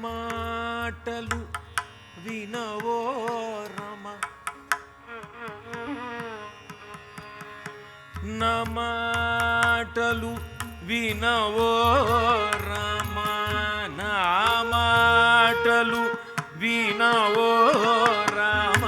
మాటలు వినవో రమ, నా మాటలు వినవో రమ, నా మాటలు వినవో రమ,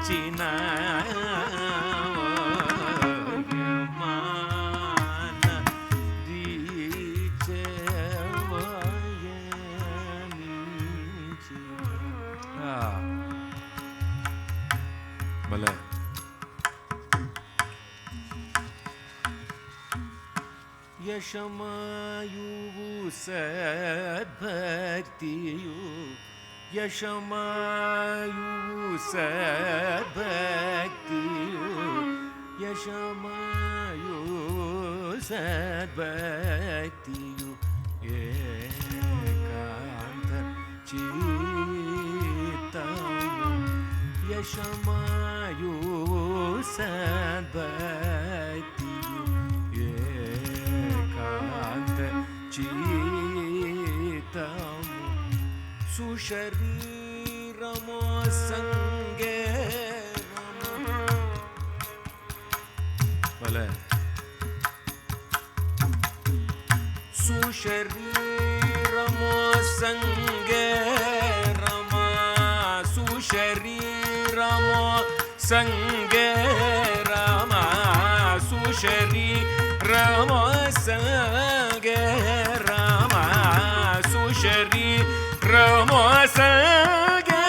వించిన భలే యశమాయువు సద్భక్తియు యశమాయువు సద్భక్తియు యశమాయు సద్భక్తియు ఏకాంత చిత్తము యశమాయు సద్భక్తియు ఏకాంత చిత్తము సుశరీరమో సంగే భలే సుశరీరమో సంగే రమా సుశరీరమో సంగే రమా సుశరీరమో సంగే రమా సుశరీరమో సంగే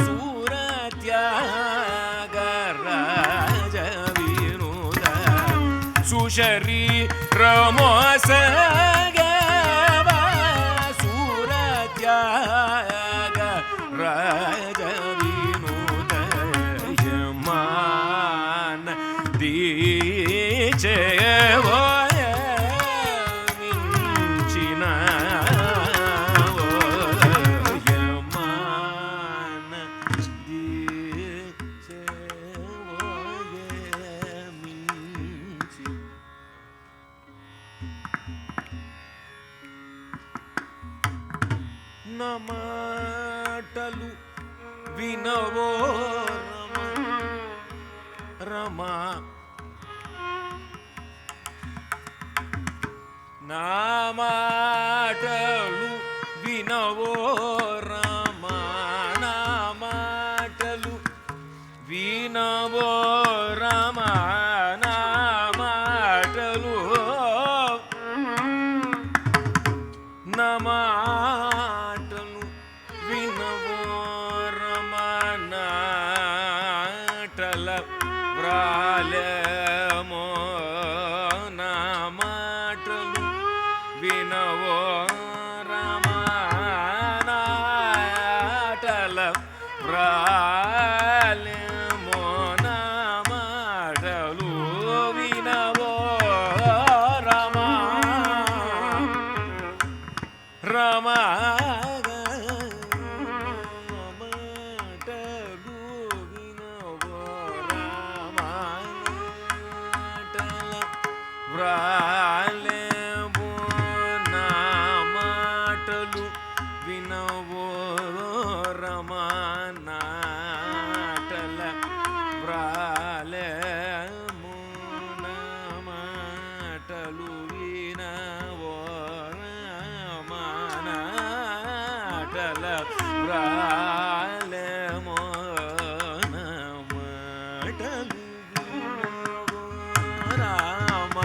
సూరత్యాగ రాజ వినుద సుశరీరమో సంగే సూరత్యాగ రాజ వినుద యమాన దీచేవో నమాటలు వినవో రమ నా మాటలు వినవో రమ నా మాటలు వినవో రమ నా మాటలు నా మాటలు వినవో రమ నాటల వ్రాలెమో నా మాటలు వినవో రమ నాటల వ్రాలెమో నా మాటలు వినవో రమ రమ మాటలు వినవో రమ నాటల వ్రాలెమో నా మాటలు వినవో రమ నాటల వ్రాలెమో నా మాటలు వినవో రమ నాటల వ్రాలెమో నా మాటలు వినవో రమ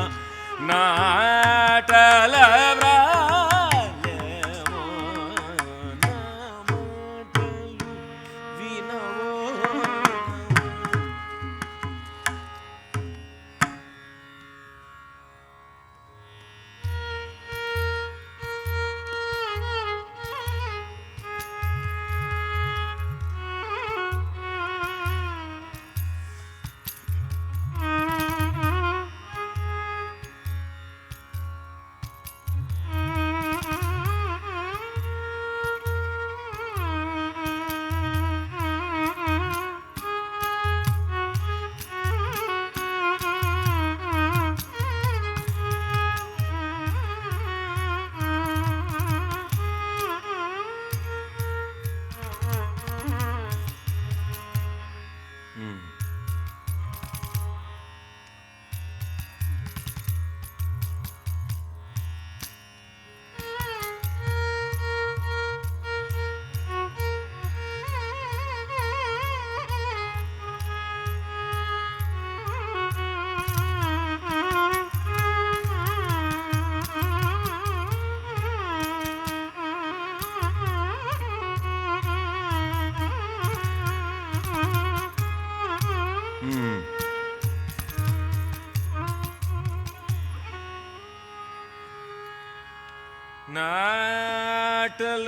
நாட்டல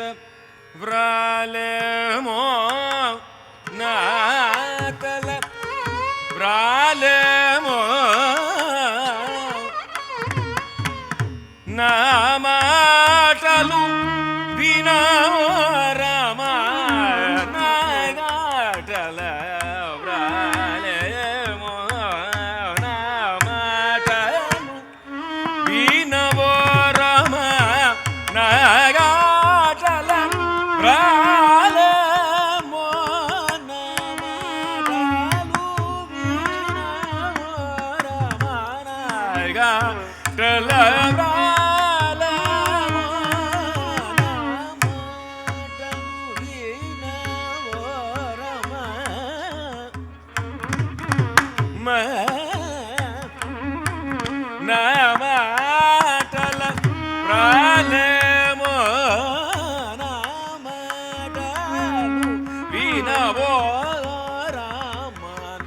விராலமோ நாட்டல விராலமோ நாமாட்டலு வினவோ ராம நாட்டல விராலமோ நாமாட்டலு வினவோ ராம நாகாட்டல விராலமோ நாமாட்டலு வினவோ ராம நாகாட்டல நாமாட்டல விராலமோ நாமாட்டலு வினவோ ராம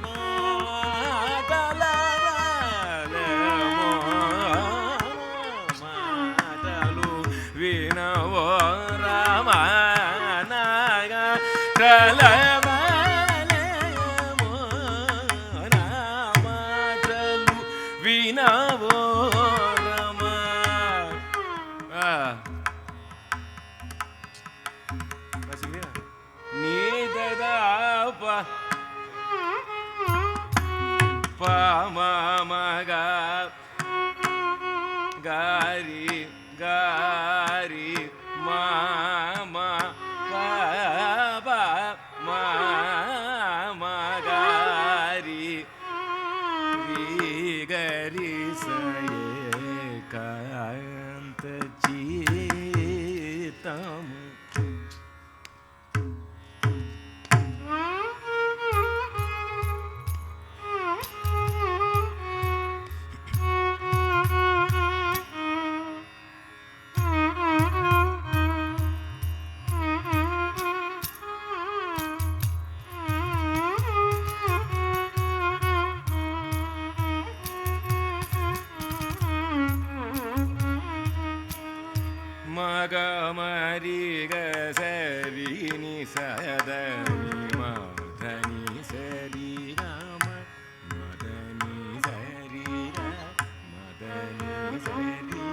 நாட்டல விராலமோ நாமாட்டலு வினவோ ராம நாட்டல வினவோ ராம நீததாப பமமக காரி காரி மாம பப மாம காரி गरी सये कांत चितम மகமரி கசரி நி சதனி மதனி சரி ராம மதனி சரி மதனி சரி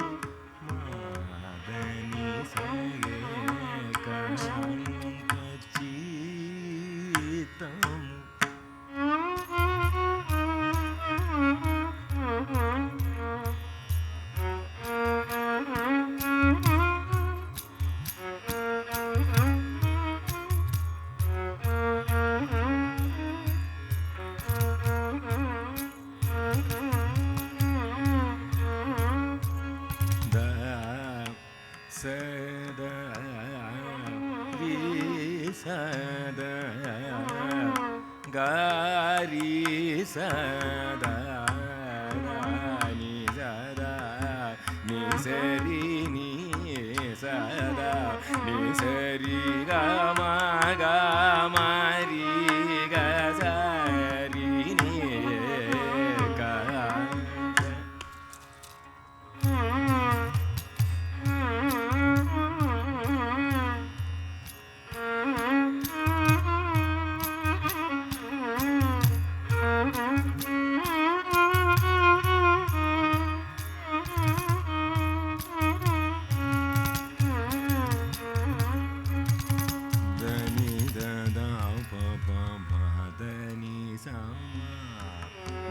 மதனி சரி காந்த சித்தம் sada vi sada gari sada ni sada ni sari ni sada ni sari gama gamari gazari ni ka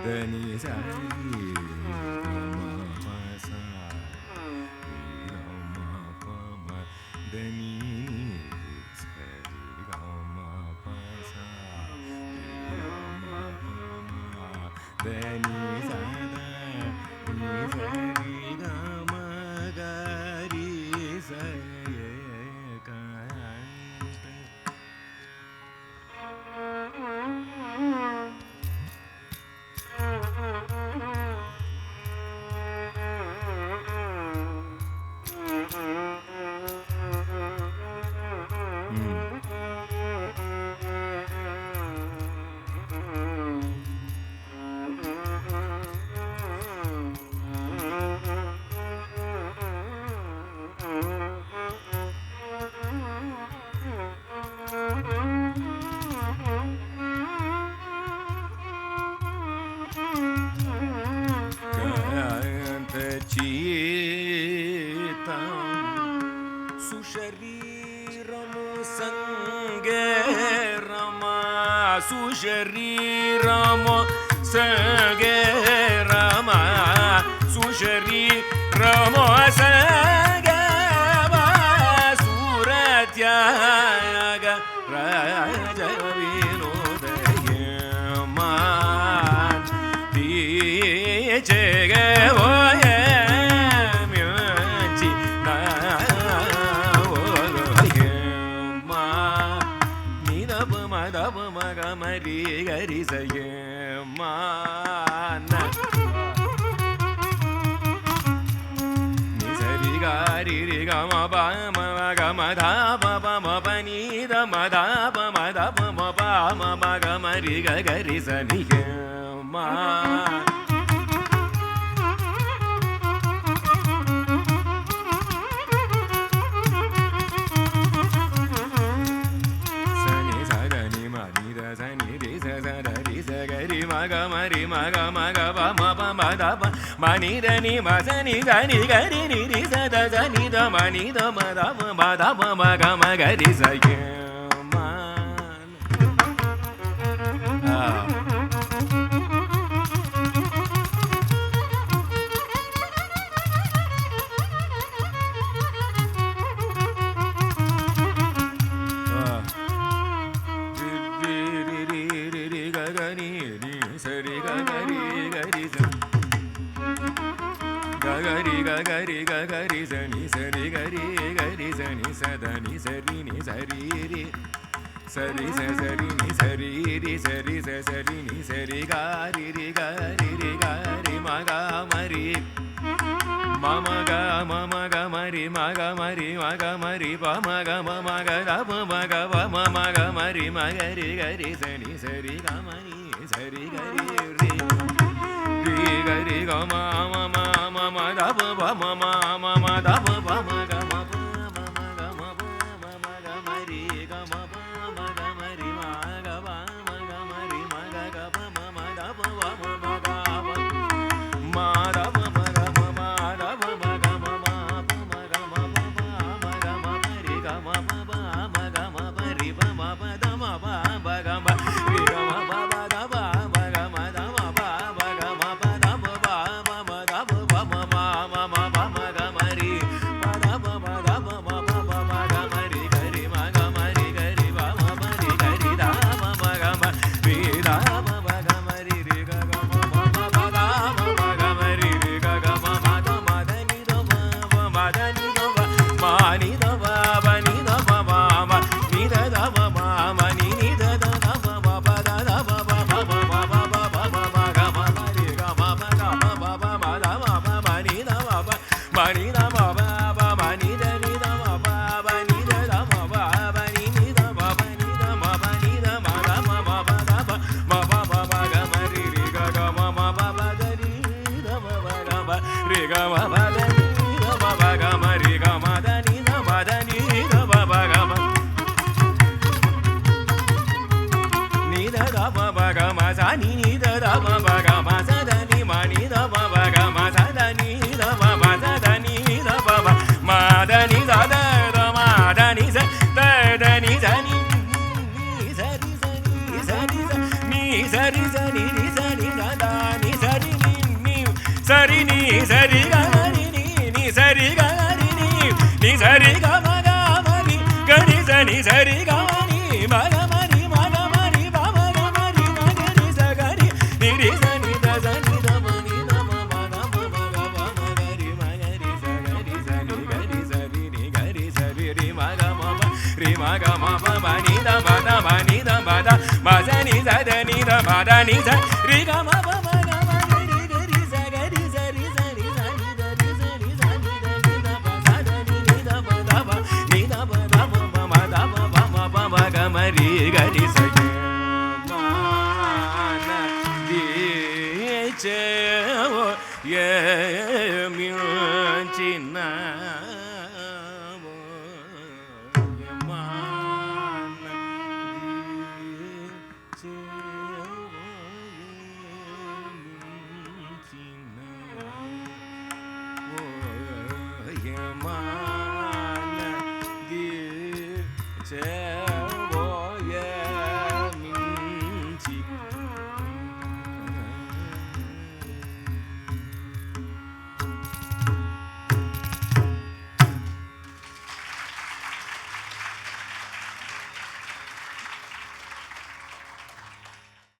dani sari ma pa sa ma pa ma dani sari ma pa sa ma pa ma dani sada ni sari ma gari saye kanta சுஷரீரமோ சகரம சுஷரீரமோ சகவ சூரத்யாக ராஜ வினோதயமான் தீஜகவோய மியச்சி நாவோயமா நிதப மதப மகமரி கரிசயமான நிசரி காரி கம பம கம தாப பம பனீத மதாப மதப மபம மகமரி கரிசனியமா மகமரி மக மக பம பம தப மனிதனி மசனி தனி கரி நிரி சத சனித மனித மதப மதப மக மகரி சயமா சரி கரி கரி கரி கரி கரி சனி சரி கரி கரி சனி சதனி சரி நி சரி ரி சரி சரி நி சரி ரி சரி சரி நி சரி காரி ரி காரி மக மரி மம க மரி மக மரி பமக மக தப மக பம மக மரி மகரி கரி சனி சரி கமரி சரி கரி ரி கரி கம மம மம தப பம மம தப பம கம பம கம பம கமரி கம பம கமரி மக பம கமரி மக கப மம தப பம மக மா தப மக மம தப மக மம பம கம பம மக மரி கம பம மக மரி பம பதம பம கம ரி கம பம தப மக மத மப மக மப தப பம தப பம மம பம கமரி பதப மதப மப மக மரி கரி மக மரி கரி பம மரி கரி தப மக மரி தப மக மரி ரி கம மம பதம மக மரி ரி கம மத மதனி தப மதனி தப மானி தப பனி தப மம நித தப மம நினி தத தப பத தப பப பப பப மக மரி கம பத பப மத மப மனி தப மனி தப பப மனி தனி தப பப நித தப பப நினி தப பனி தப பனி தப மத மப தப மப பப மரி ரி கம மப பதனி தப பப ரி கம பதனி தப பக மரி கம தனி தப தனி தப பக நித தப பக மசனி நித தப பக மசதனி மணி தப பக மசதனி தப மசதனி தப மதனி தத மதனி ச ததனி சனி சரி சனி சரி நீ சரி சனி நீ சரி தத நீ சரி நீ சரி நீ சரி கரி நீ சரி கரி நீ சரி கம கமரி கரி சனி சரி கமரி மக மரி மக மரி பம கமரி மகரி சகரி நிரி சனி தசனி தமனி தம மக மக மகரி மகரி சகரி சனி கரி சரி நீ கரி சரி ரி மக மப ரி மக மப பனி தப தப நி தப த மசனி சதனி தப த நி ச ரி கம பம